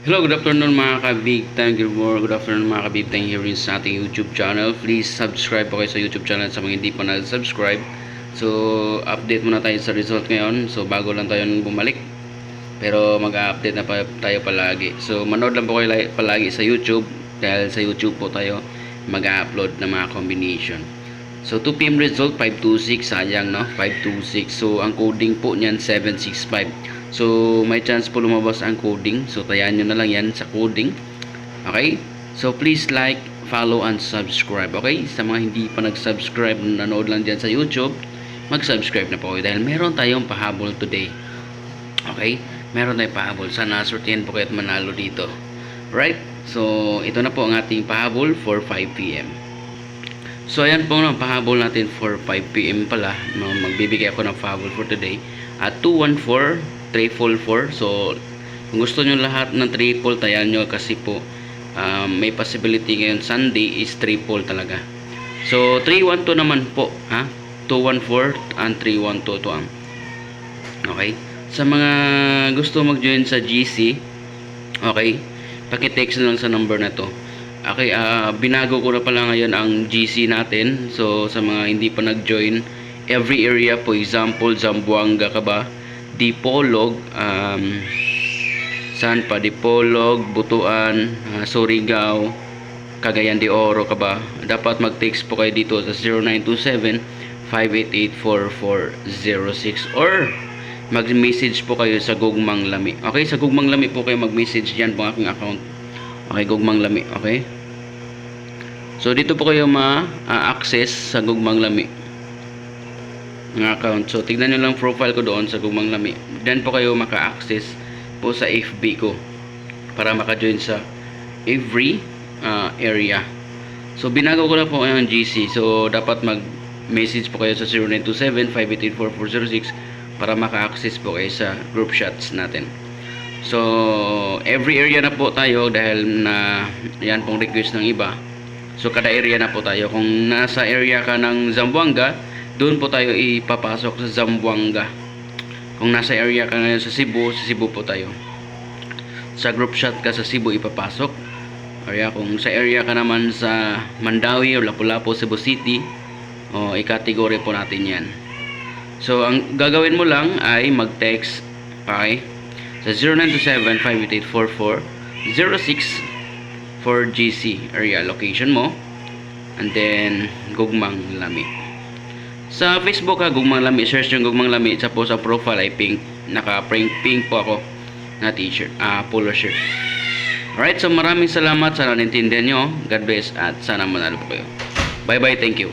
Hello, good afternoon mga ka-big time. Good afternoon mga ka-big time here in sa ating YouTube channel. Please subscribe po kayo sa YouTube channel sa mga hindi pa nag-subscribe. So, update muna tayo sa result ngayon. So, bago lang tayo bumalik. Pero mag-update na pa tayo palagi. So, manood lang po kayo palagi sa YouTube. Dahil sa YouTube po tayo mag-upload ng mga combination. So, 2 PM result, 526. Sayang, no? 526. So, ang coding po niyan, 765. So, may chance po lumabas ang coding. So, tayaan nyo na lang yan sa coding. Okay? So, please like, follow, and subscribe. Okay? Sa mga hindi pa nag-subscribe, nanood lang dyan sa YouTube, mag-subscribe na po kayo. Dahil meron tayong pahabol today. Okay? Meron tayong pahabol. Sana sortihan po kayo at manalo dito. Right? So, ito na po ang ating pahabol for 5 PM. So, ayan po ang pahabol natin for 5 PM pala. Magbibigay ako ng pahabol for today. At 214 triple 4. So, kung gusto nyo lahat ng triple, tayan nyo kasi po may possibility ngayon Sunday is triple talaga. So, 312 naman po. 214 and 312 to ang. Okay? Sa mga gusto mag-join sa GC, okay, paki-text na lang sa number na to. Okay, binago ko na pala ngayon ang GC natin. So, sa mga hindi pa nag-join, every area, for example, Zamboanga ka ba? Dipolog, saan pa? Dipolog, Butuan, Surigao, Cagayan de Oro ka ba? Dapat mag-text po kayo dito sa 0927-588-4406 or mag-message po kayo sa Gugmang Lami. Okay, sa Gugmang Lami po kayo mag-message dyan po aking account. Okay, Gugmang Lami. Okay, so dito po kayo ma-access sa Gugmang Lami ng account. So, tignan nyo lang profile ko doon sa Gugmang Lami. Then po kayo maka-access po sa FB ko para maka-join sa every area. So, binago ko na po ang GC. So, dapat mag-message po kayo sa 0927-588-4406 para maka-access po kayo sa group chats natin. So, every area na po tayo dahil na yan pong request ng iba. So, kada area na po tayo. Kung nasa area ka ng Zamboanga, doon po tayo ipapasok sa Zamboanga. Kung nasa area ka ngayon sa Cebu po tayo. Sa group chat ka sa Cebu ipapasok. Kaya kung sa area ka naman sa Mandawi o Lapu-Lapu, Cebu City, i-category po natin yan. So, ang gagawin mo lang ay mag-text, okay, sa 0927-588-4406 for GC area location mo, and then Gugmang Lami. Sa Facebook Gugmang Lami, search yung Gugmang Lami. Tapos sa profile ay pink, naka-pink po ako na t-shirt, polo shirt. Alright, so maraming salamat, sana naintindihan nyo. God bless at sana manalo po kayo. Bye bye, thank you.